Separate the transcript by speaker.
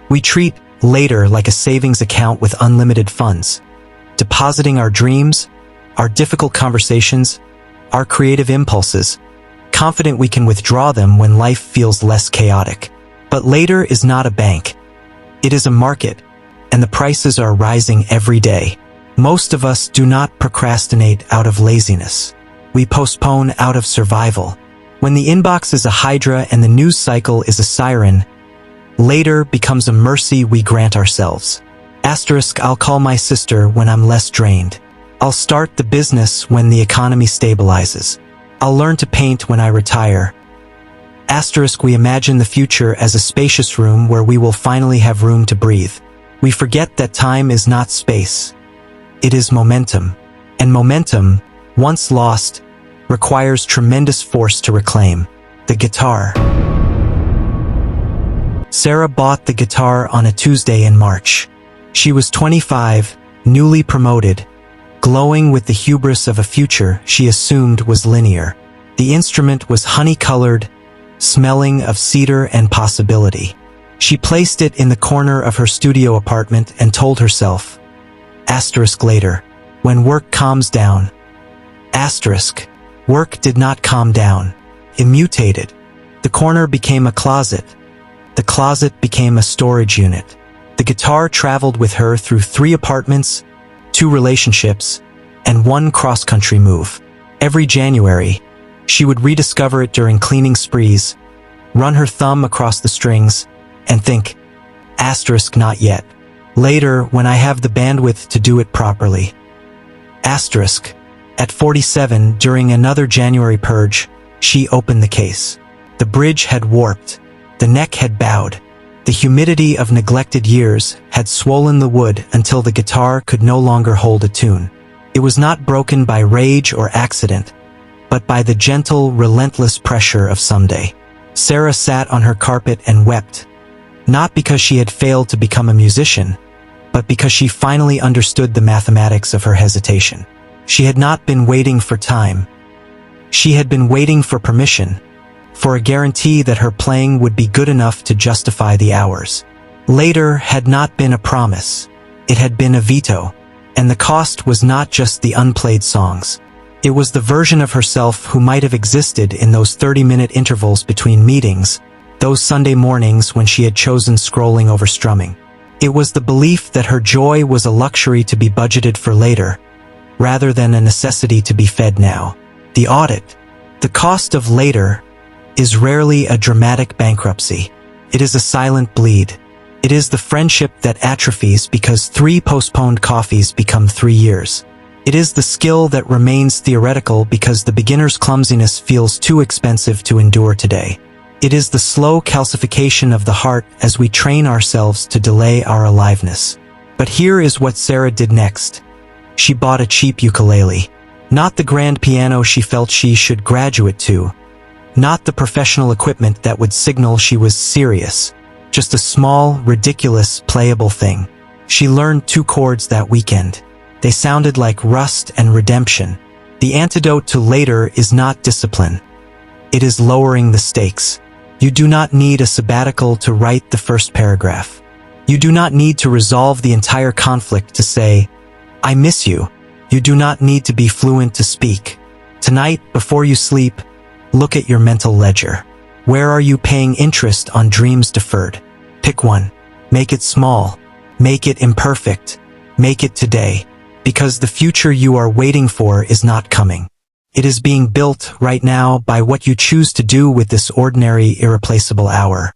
Speaker 1: We treat later like a savings account with unlimited funds, depositing our dreams, our difficult conversations, our creative impulses, confident we can withdraw them when life feels less chaotic. But later is not a bank. It is a market, and the prices are rising every day. Most of us do not procrastinate out of laziness. We postpone out of survival. When the inbox is a hydra and the news cycle is a siren, later becomes a mercy we grant ourselves. Asterisk, I'll call my sister when I'm less drained. I'll start the business when the economy stabilizes. I'll learn to paint when I retire. Asterisk, we imagine the future as a spacious room where we will finally have room to breathe. We forget that time is not space. It is momentum. And momentum, once lost, requires tremendous force to reclaim. The guitar. Sarah bought the guitar on a Tuesday in March. She was 25, newly promoted, glowing with the hubris of a future she assumed was linear. The instrument was honey-colored, smelling of cedar and possibility. She placed it in the corner of her studio apartment and told herself, asterisk later, when work calms down. Asterisk, work did not calm down. It mutated. The corner became a closet. The closet became a storage unit. The guitar traveled with her through 3 apartments, 2 relationships, and 1 cross-country move. Every January, she would rediscover it during cleaning sprees, run her thumb across the strings, and think, asterisk, not yet. Later, when I have the bandwidth to do it properly. Asterisk, at 47, during another January purge, she opened the case. The bridge had warped. The neck had bowed. The humidity of neglected years had swollen the wood until the guitar could no longer hold a tune. It was not broken by rage or accident, but by the gentle, relentless pressure of someday. Sarah sat on her carpet and wept, not because she had failed to become a musician, but because she finally understood the mathematics of her hesitation. She had not been waiting for time. She had been waiting for permission, for a guarantee that her playing would be good enough to justify the hours. Later had not been a promise. It had been a veto. And the cost was not just the unplayed songs. It was the version of herself who might have existed in those 30-minute intervals between meetings, those Sunday mornings when she had chosen scrolling over strumming. It was the belief that her joy was a luxury to be budgeted for later, rather than a necessity to be fed now. The audit. The cost of later is rarely a dramatic bankruptcy. It is a silent bleed. It is the friendship that atrophies because 3 postponed coffees become 3 years. It is the skill that remains theoretical because the beginner's clumsiness feels too expensive to endure today. It is the slow calcification of the heart as we train ourselves to delay our aliveness. But here is what Sarah did next. She bought a cheap ukulele. Not the grand piano she felt she should graduate to. Not the professional equipment that would signal she was serious. Just a small, ridiculous, playable thing. She learned 2 chords that weekend. They sounded like rust and redemption. The antidote to later is not discipline. It is lowering the stakes. You do not need a sabbatical to write the first paragraph. You do not need to resolve the entire conflict to say, I miss you. You do not need to be fluent to speak. Tonight, before you sleep, look at your mental ledger. Where are you paying interest on dreams deferred? Pick one. Make it small. Make it imperfect. Make it today. Because the future you are waiting for is not coming. It is being built right now by what you choose to do with this ordinary, irreplaceable hour.